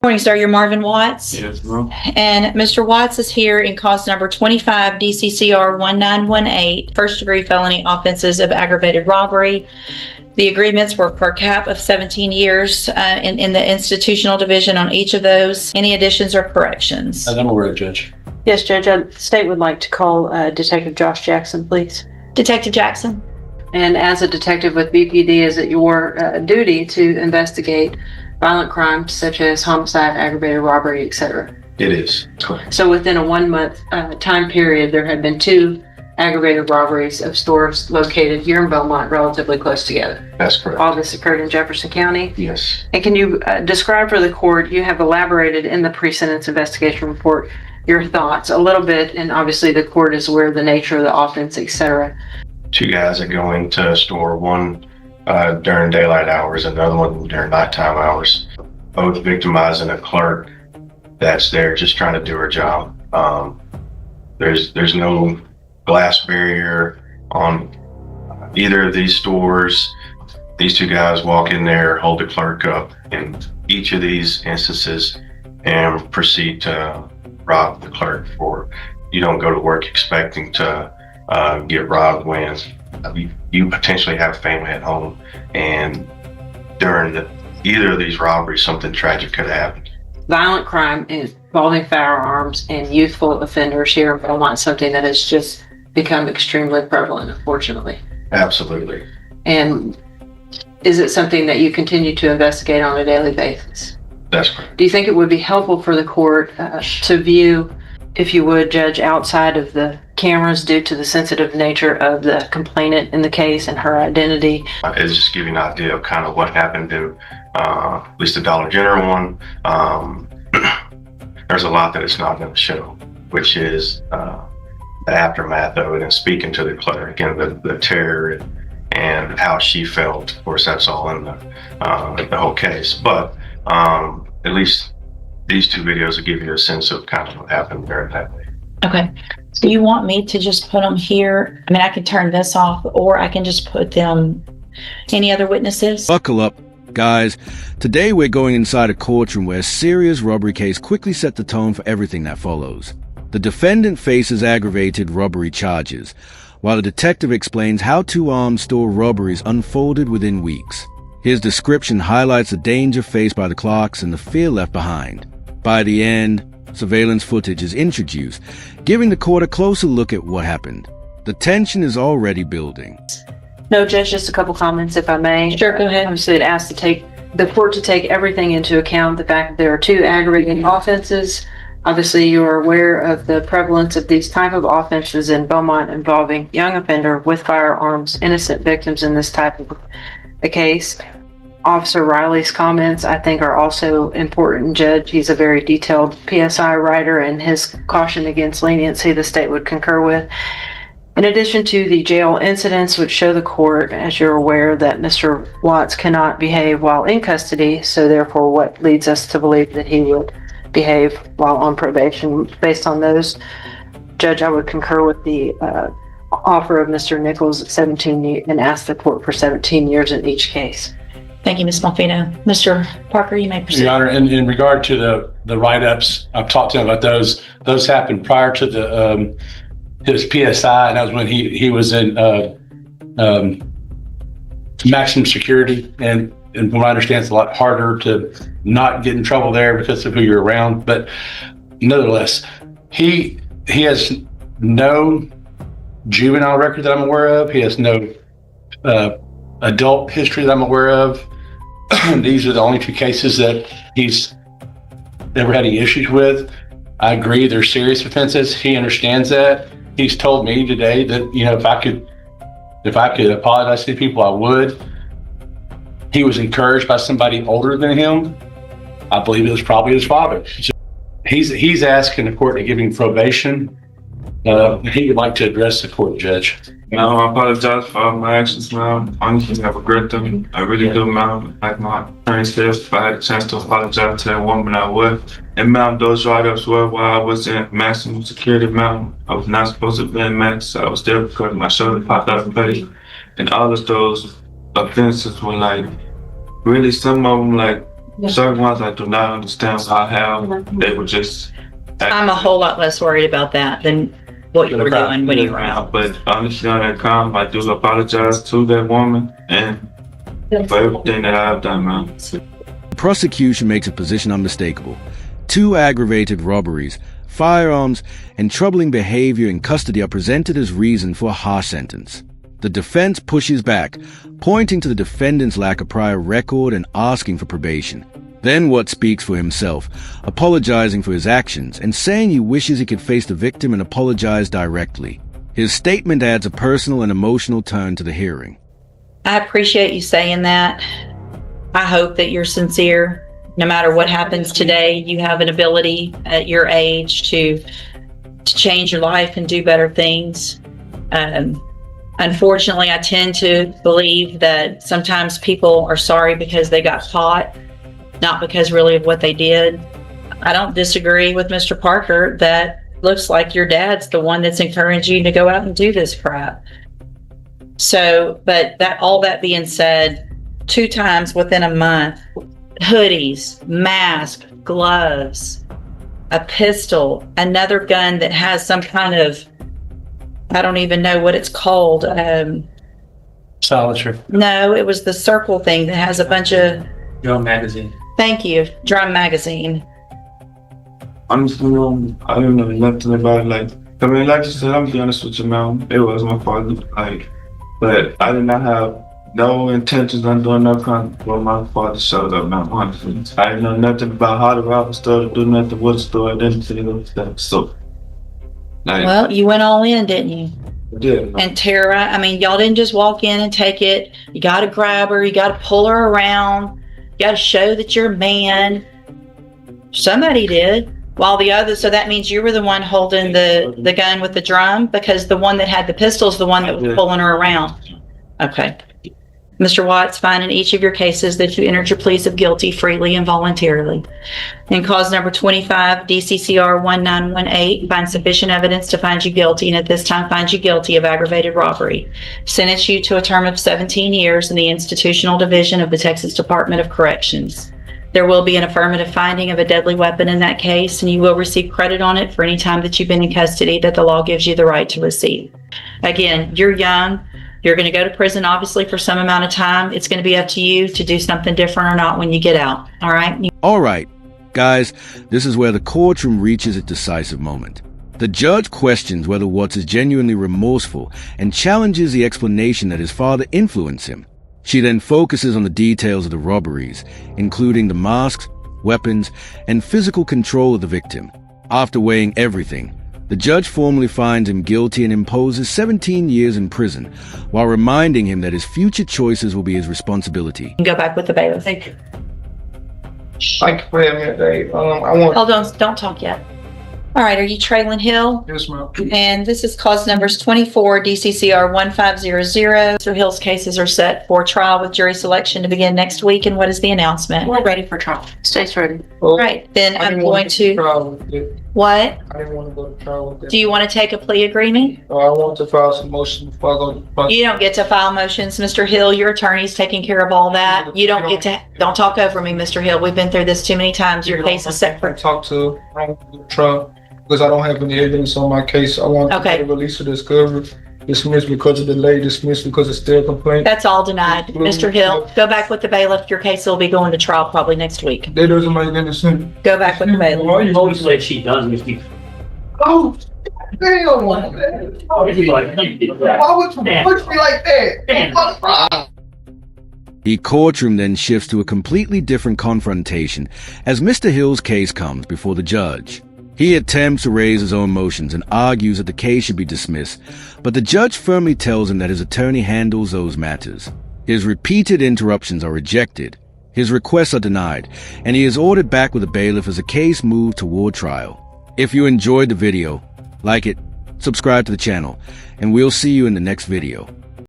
Morning, sir. You're Marvin Watts. Yes, ma'am. And Mr. Watts is here in cause number 25 DCCR 1918, first-degree felony offenses of aggravated robbery. The agreements were per cap of 17 years in the institutional division on each of those. Any additions or corrections? I'm aware, Judge. Yes, Judge. The state would like to call Detective Josh Jackson, please. Detective Jackson. And as a detective with BPD, is it your duty to investigate violent crimes such as homicide, aggravated robbery, etc.? It is. Correct. So within a 1 month time period, there have been 2 aggravated robberies of stores located here in Beaumont, relatively close together. That's correct. All this occurred in Jefferson County. Yes. And can you describe for the court, you have elaborated in the pre-sentence investigation report, your thoughts a little bit, and obviously the court is aware of the nature of the offense, etc. 2 guys that go into a store, one during daylight hours, another one during nighttime hours, both victimizing a clerk that's there just trying to do her job. There's no glass barrier on either of these stores. These 2 guys walk in there, hold the clerk up in each of these instances, and proceed to rob the clerk. For you don't go to work expecting to get robbed when you potentially have family at home, and during either of these robberies, something tragic could happen. Violent crime involving firearms and youthful offenders here in Beaumont is something that has just become extremely prevalent, unfortunately. Absolutely. And is it something that you continue to investigate on a daily basis? That's correct. Do you think it would be helpful for the court to view, if you would, Judge, outside of the cameras due to the sensitive nature of the complainant in the case and her identity? It's just give you an idea of kind of what happened to at least the Dollar General one. There's a lot that it's not going to show, which is the aftermath of it and speaking to the clerk and the terror and how she felt. Of course, that's all in the whole case. But at least these 2 videos will give you a sense of kind of what happened during that day. Okay. So you want me to just put them here? I mean, I can turn this off, or I can just put them. Any other witnesses? Buckle up, guys. Today we're going inside a courtroom where a serious robbery case quickly set the tone for everything that follows. The defendant faces aggravated robbery charges, while the detective explains how 2 armed store robberies unfolded within weeks. His description highlights the danger faced by the clerks and the fear left behind. By the end, surveillance footage is introduced, giving the court a closer look at what happened. The tension is already building. No, Judge, just a couple comments, if I may. Sure, go ahead. Obviously, it asks the court to take everything into account, the fact that there are 2 aggravating offenses. Obviously, you are aware of the prevalence of these type of offenses in Beaumont involving young offender with firearms, innocent victims in this type of a case. Officer Riley's comments, I think, are also important, Judge. He's a very detailed PSI writer, and his caution against leniency the state would concur with. In addition to the jail incidents, which show the court, as you're aware, that Mr. Watts cannot behave while in custody, so therefore what leads us to believe that he would behave while on probation. Based on those, Judge, I would concur with the offer of Mr. Nichols at 17 years and ask the court for 17 years in each case. Thank you, Ms. Malfino. Mr. Parker, you may proceed. Your Honor, in regard to the write-ups, I've talked to him about those. Those happened prior to the his PSI, and that was when he was in maximum security. And from what I understand, it's a lot harder to not get in trouble there because of who you're around. But nevertheless, he has no juvenile record that I'm aware of. He has no adult history that I'm aware of. These are the only 2 cases that he's never had any issues with. I agree, they're serious offenses. He understands that. He's told me today that, you know, if I could apologize to people, I would. He was encouraged by somebody older than him. I believe it was probably his father. He's asking the court to give him probation. He would like to address the court, Judge. No, I apologize for all my actions, ma'am. Honestly, I regret them. I really do, ma'am. Like my attorney said, if I had a chance to apologize to that woman, I would. And ma'am, those write-ups were while I was in maximum security, ma'am. I was not supposed to be in max. I was there because my shoulder popped out of pay. And all of those offenses were like, really, some of them like Certain ones I do not understand how they were just. I'm a whole lot less worried about that than what you were doing when you were out. But honestly, on that calm, I do apologize to that woman and for everything that I've done, man. The prosecution makes a position unmistakable. 2 aggravated robberies, firearms, and troubling behavior in custody are presented as reason for a harsh sentence. The defense pushes back, pointing to the defendant's lack of prior record and asking for probation. Then Watt speaks for himself, apologizing for his actions and saying he wishes he could face the victim and apologize directly. His statement adds a personal and emotional turn to the hearing. I appreciate you saying that. I hope that you're sincere. No matter what happens today, you have an ability at your age to change your life and do better things. Unfortunately, I tend to believe that sometimes people are sorry because they got caught, not because really of what they did. I don't disagree with Mr. Parker that looks like your dad's the one that's encouraging you to go out and do this crap. So, but all that being said, 2 times within a month, hoodies, mask, gloves, a pistol, another gun that has some kind of, I don't even know what it's called. Silencer. No, it was the circle thing that has a bunch of, Drum magazine. thank you, drum magazine. Honestly, I don't know nothing about it. Like, I mean, like you said, I'm be honest with you, man. It was my father. Like, but I did not have no intentions on doing no crime when my father showed up, man. Honestly, I didn't know nothing about how to rob a store, to do nothing with a store, anything like that. So, like, Well, you went all in, didn't you? yeah, man. And Tara, I mean, y'all didn't just walk in and take it. You got to grab her. You got to pull her around. You got to show that you're a man. Somebody did. While the other, so that means you were the one holding the gun with the drum, because the one that had the pistol is the one that was Yeah. pulling her around. Okay. Mr. Watts, find in each of your cases that you entered your pleas of guilty freely and voluntarily. In cause number 25, DCCR 1918, find sufficient evidence to find you guilty, and at this time find you guilty of aggravated robbery. Sentence you to a term of 17 years in the Institutional Division of the Texas Department of Corrections. There will be an affirmative finding of a deadly weapon in that case, and you will receive credit on it for any time that you've been in custody that the law gives you the right to receive. Again, you're young. You're going to go to prison, obviously, for some amount of time. It's going to be up to you to do something different or not when you get out. All right? All right, guys, this is where the courtroom reaches its decisive moment. The judge questions whether Watts is genuinely remorseful and challenges the explanation that his father influenced him. She then focuses on the details of the robberies, including the masks, weapons, and physical control of the victim. After weighing everything, the judge formally finds him guilty and imposes 17 years in prison, while reminding him that his future choices will be his responsibility. You can go back with the bailiff. Thank you. Thank you for having me today. I want. Hold on, don't talk yet. All right, are you Traylon Hill? Yes, ma'am. And this is cause numbers 24 DCCR 1500. Mr. Hill's cases are set for trial with jury selection to begin next week. And what is the announcement? We're ready for trial. State's ready. Well, Right, then I I'm didn't want going to to, trial with it. what? I didn't want to go to trial with it. Do you want to take a plea agreement? I want to file some motion before I go to trial. You don't get to file motions, Mr. Hill. Your attorney's taking care of all that. You don't get to, don't talk over me, Mr. Hill. We've been through this too many times. Your case is set for, Talk to trial because I don't have any evidence on my case. I want Okay. to release of discovery. Dismissed because of delay. Dismissed because it's still a complaint. that's all denied. Mr. Hill, go back with the bailiff. Your case will be going to trial probably next week. That doesn't make any sense. Go back with the bailiff. Why you Always like she does, Mr. Oh, damn, man. Why would you push me like that? The courtroom then shifts to a completely different confrontation as Mr. Hill's case comes before the judge. He attempts to raise his own motions and argues that the case should be dismissed, but the judge firmly tells him that his attorney handles those matters. His repeated interruptions are rejected, his requests are denied, and he is ordered back with a bailiff as the case moves toward trial. If you enjoyed the video, like it, subscribe to the channel, and we'll see you in the next video.